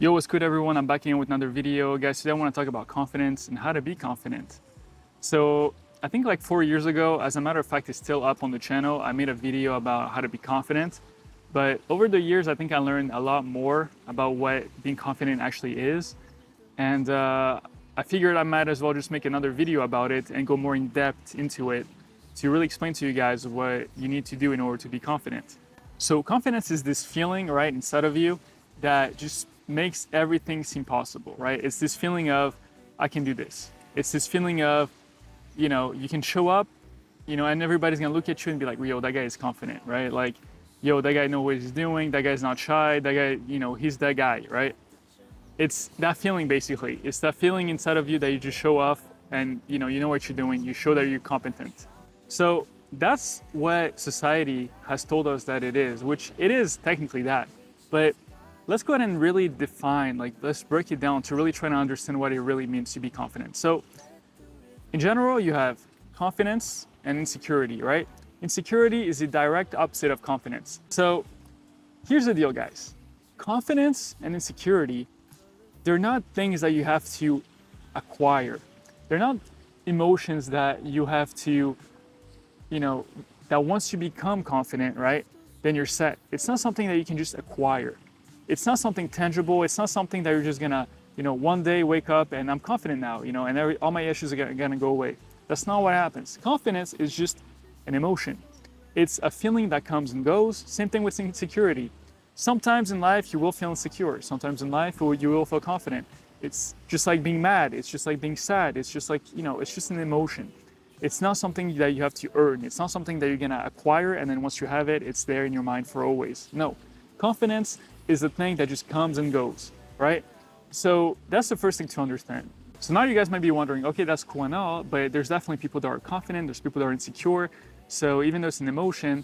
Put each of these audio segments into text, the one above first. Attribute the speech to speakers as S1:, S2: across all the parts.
S1: Yo, what's good everyone? I'm back in with another video. Guys, today I want to talk about confidence and how to be confident. So I think like 4 years ago, as a matter of fact, it's still up on the channel. I made a video about how to be confident. But over the years, I think I learned a lot more about what being confident actually is. And I figured I might as well just make another video about it and go more in depth into it to really explain to you guys what you need to do in order to be confident. So confidence is this feeling right inside of you that just makes everything seem possible, right? It's this feeling of, I can do this. It's this feeling of, you can show up, and everybody's gonna look at you and be like, yo, that guy is confident, right? Like, yo, that guy knows what he's doing. That guy's not shy. That guy, he's that guy, right? It's that feeling basically. It's that feeling inside of you that you just show off and you know what you're doing. You show that you're competent. So that's what society has told us that it is, which it is technically that. But let's go ahead and really define, let's break it down to really try to understand what it really means to be confident. So in general, you have confidence and insecurity, right? Insecurity is the direct opposite of confidence. So here's the deal, guys. Confidence and insecurity, they're not things that you have to acquire. They're not emotions that you have to, that once you become confident, right, then you're set. It's not something that you can just acquire. It's not something tangible. It's not something that you're just gonna, one day wake up and I'm confident now, and all my issues are gonna go away. That's not what happens. Confidence is just an emotion. It's a feeling that comes and goes. Same thing with insecurity. Sometimes in life you will feel insecure. Sometimes in life you will feel confident. It's just like being mad. It's just like being sad. It's just like, it's just an emotion. It's not something that you have to earn. It's not something that you're gonna acquire and then once you have it, it's there in your mind for always. No, confidence is the thing that just comes and goes, right? So that's the first thing to understand. So now you guys might be wondering, okay, that's cool and all, but there's definitely people that are confident, there's people that are insecure. So even though it's an emotion,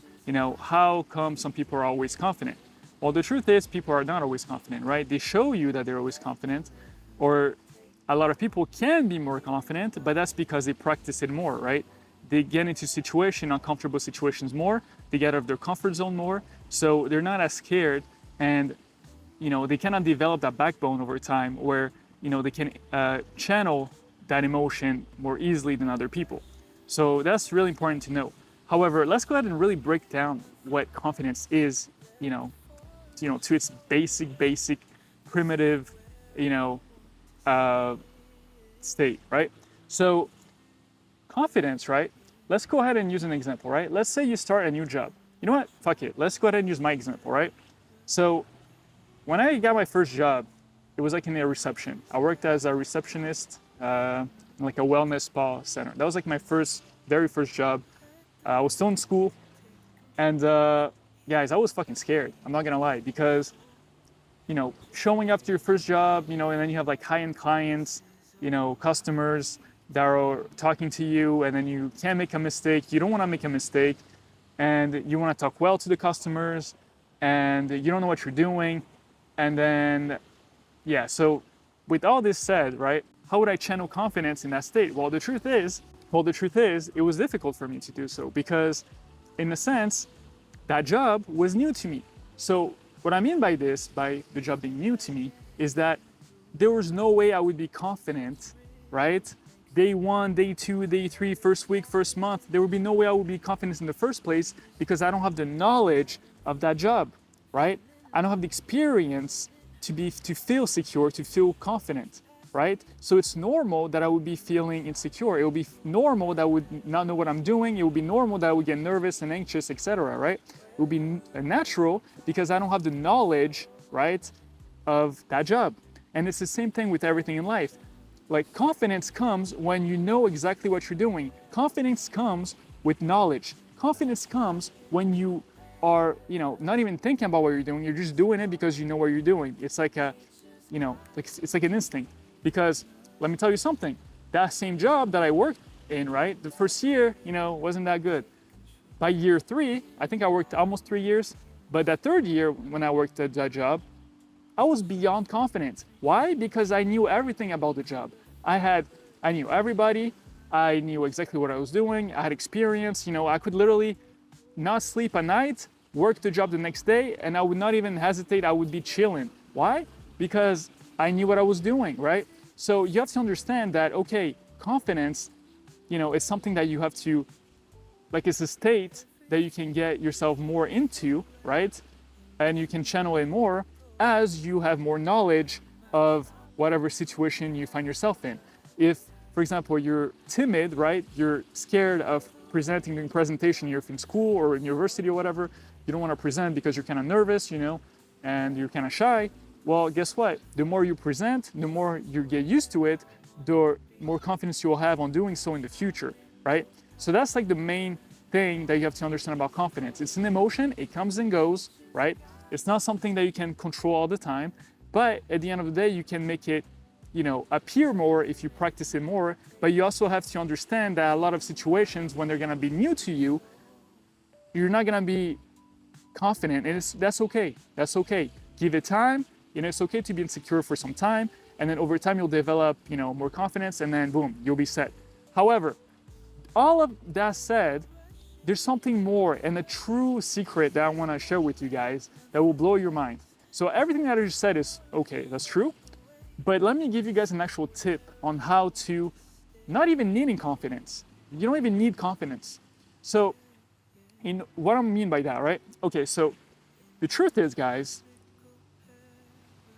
S1: how come some people are always confident? Well, the truth is people are not always confident, right? They show you that they're always confident, or a lot of people can be more confident, but that's because they practice it more, right? They get into uncomfortable situations more, they get out of their comfort zone more, so they're not as scared, and they cannot develop that backbone over time where they can channel that emotion more easily than other people. So that's really important to know. However, let's go ahead and really break down what confidence is, to its basic, primitive, state, right? So confidence, right? Let's go ahead and use an example, right? Let's say you start a new job. You know what? Fuck it. Let's go ahead and use my example, right? So when I got my first job, it was like in a reception. I worked as a receptionist in like a wellness spa center. That was like my very first job. I was still in school, and guys, I was fucking scared. I'm not gonna lie, because showing up to your first job, and then you have like high-end clients, customers that are talking to you, and then you can't make a mistake. You don't want to make a mistake, and you want to talk well to the customers, and you don't know what you're doing, and then so with all this said, right, how would I channel confidence in that state? Well, the truth is it was difficult for me to do so, because in a sense that job was new to me. So what I mean by the job being new to me, is that there was no way I would be confident, right? Day 1, day 2, day 3, first week, first month, there would be no way I would be confident in the first place, because I don't have the knowledge of that job, right? I don't have the experience to feel secure, to feel confident, right? So it's normal that I would be feeling insecure. It would be normal that I would not know what I'm doing. It would be normal that I would get nervous and anxious, etc., right? It would be natural, because I don't have the knowledge, right, of that job. And it's the same thing with everything in life. Like, confidence comes when you know exactly what you're doing. Confidence comes with knowledge. Confidence comes when you are, not even thinking about what you're doing. You're just doing it because you know what you're doing. It's like it's like an instinct. Because let me tell you something, that same job that I worked in, right, the first year, wasn't that good. By year 3, I think I worked almost 3 years, but that third year when I worked at that job, I was beyond confident. Why? Because I knew everything about the job. I knew everybody. I knew exactly what I was doing. I had experience. I could literally not sleep at night, work the job the next day, and I would not even hesitate. I would be chilling. Why? because I knew what I was doing, right? So you have to understand that, okay, confidence, it's something that you have to, like, it's a state that you can get yourself more into, right? And you can channel it more as you have more knowledge of whatever situation you find yourself in. If, for example, you're timid, right? You're scared of presenting during presentation, you're in school or in university or whatever, you don't want to present because you're kind of nervous, and you're kind of shy. Well, guess what? The more you present, the more you get used to it, the more confidence you will have on doing so in the future, right? So that's like the main thing that you have to understand about confidence. It's an emotion, it comes and goes, right? It's not something that you can control all the time, but at the end of the day, you can make it, appear more if you practice it more. But you also have to understand that a lot of situations, when they're gonna be new to you, you're not gonna be confident, and that's okay. That's okay. Give it time. It's okay to be insecure for some time, and then over time you'll develop, more confidence, and then boom, you'll be set. However, all of that said, there's something more, and a true secret that I want to share with you guys that will blow your mind. So everything that I just said is okay, that's true, but let me give you guys an actual tip on how to not even needing confidence. You don't even need confidence. So in what I mean by that, right? Okay, so the truth is, guys,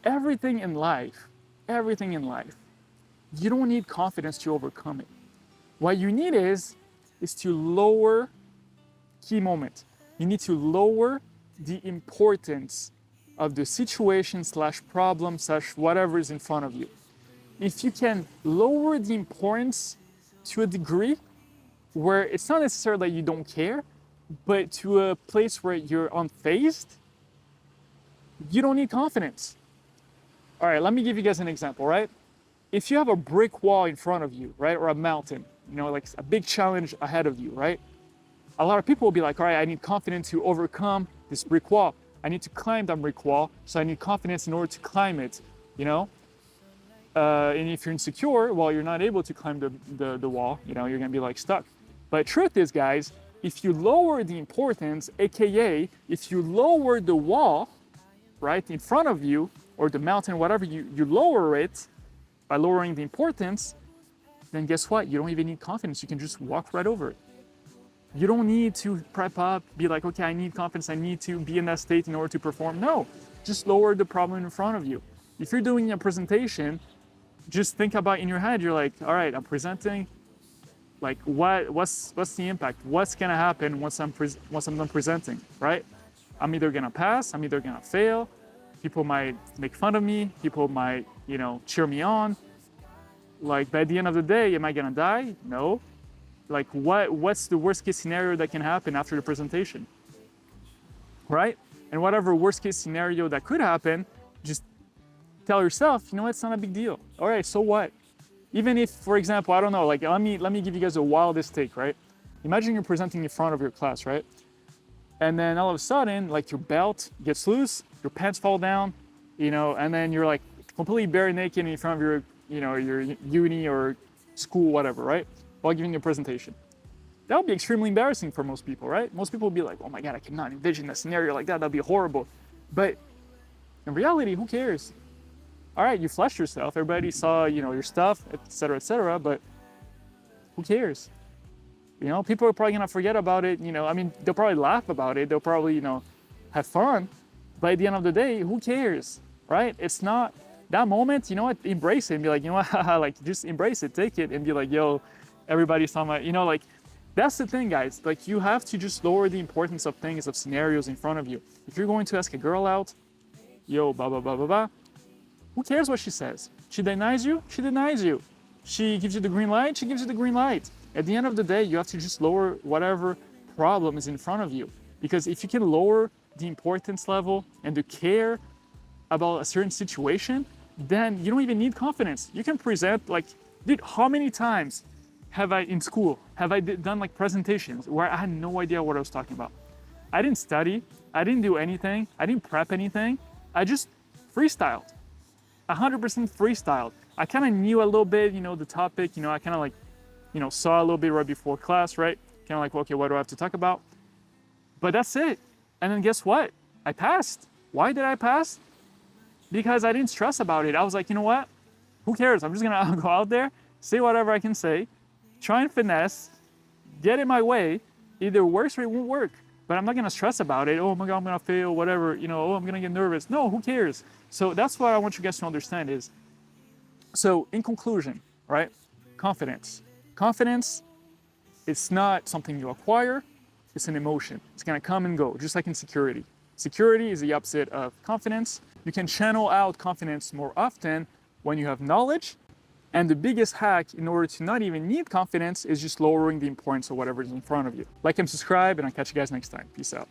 S1: everything in life, you don't need confidence to overcome it. What you need is to lower key moment. You need to lower the importance of the situation slash problem slash whatever is in front of you. If you can lower the importance to a degree where it's not necessarily that you don't care, but to a place where you're unfazed, you don't need confidence. All right, let me give you guys an example, right? If you have a brick wall in front of you, right, or a mountain, like a big challenge ahead of you, right? A lot of people will be like, all right, I need confidence to overcome this brick wall. I need to climb that brick wall, so I need confidence in order to climb it, and if you're insecure, well, you're not able to climb the wall, you're gonna be like stuck. But truth is, guys, if you lower the importance, AKA, if you lower the wall, right, in front of you, or the mountain, whatever, you lower it by lowering the importance, then guess what? You don't even need confidence. You can just walk right over it. You don't need to prep up, be like, okay, I need confidence, I need to be in that state in order to perform. No, just lower the problem in front of you. If you're doing a presentation, just think about in your head, you're like, all right, I'm presenting, like what's the impact? What's gonna happen once I'm done presenting, right? I'm either gonna pass, I'm either gonna fail, people might make fun of me, people might, cheer me on. Like, by the end of the day, am I gonna die? No. Like, what's the worst case scenario that can happen after the presentation, right? And whatever worst case scenario that could happen, just tell yourself, it's not a big deal. All right, so what? Even if, for example, I don't know, like, let me give you guys a wildest take, right? Imagine you're presenting in front of your class, right? And then all of a sudden, like, your belt gets loose, your pants fall down, and then you're like completely bare naked in front of your, your uni or school, whatever, right? While giving a presentation. That would be extremely embarrassing for most people, right? Most people would be like, oh my God, I cannot envision a scenario like that. That'd be horrible. But in reality, who cares? All right, you flashed yourself. Everybody saw, your stuff, etc., but who cares? People are probably gonna forget about it. They'll probably laugh about it. They'll probably, have fun. But at the end of the day, who cares, right? It's not that moment. You know what? Embrace it and be like, like, just embrace it, take it, and be like, yo, everybody's talking about, like, that's the thing, guys. Like, you have to just lower the importance of things, of scenarios in front of you. If you're going to ask a girl out, yo, blah, blah, blah, blah, blah, who cares what she says? She denies you, she denies you. She gives you the green light, she gives you the green light. At the end of the day, you have to just lower whatever problem is in front of you. Because if you can lower the importance level and the care about a certain situation, then you don't even need confidence. You can present, like, dude, how many times have I, in school, done like presentations where I had no idea what I was talking about? I didn't study, I didn't do anything, I didn't prep anything, I just freestyled. 100% freestyled. I kind of knew a little bit, the topic, I kind of like, saw a little bit right before class, right? Kind of like, okay, what do I have to talk about? But that's it. And then guess what? I passed. Why did I pass? because I didn't stress about it. I was like, you know what? Who cares? I'm just gonna go out there, say whatever I can say, try and finesse, get it my way. Either works or it won't work. But I'm not gonna stress about it. Oh my God, I'm gonna fail, whatever, oh, I'm gonna get nervous. No, who cares? So that's what I want you guys to understand is, so in conclusion, right? Confidence. Confidence, it's not something you acquire, it's an emotion. It's gonna come and go, just like insecurity. Security is the opposite of confidence. You can channel out confidence more often when you have knowledge. And the biggest hack in order to not even need confidence is just lowering the importance of whatever is in front of you. Like and subscribe, and I'll catch you guys next time. Peace out.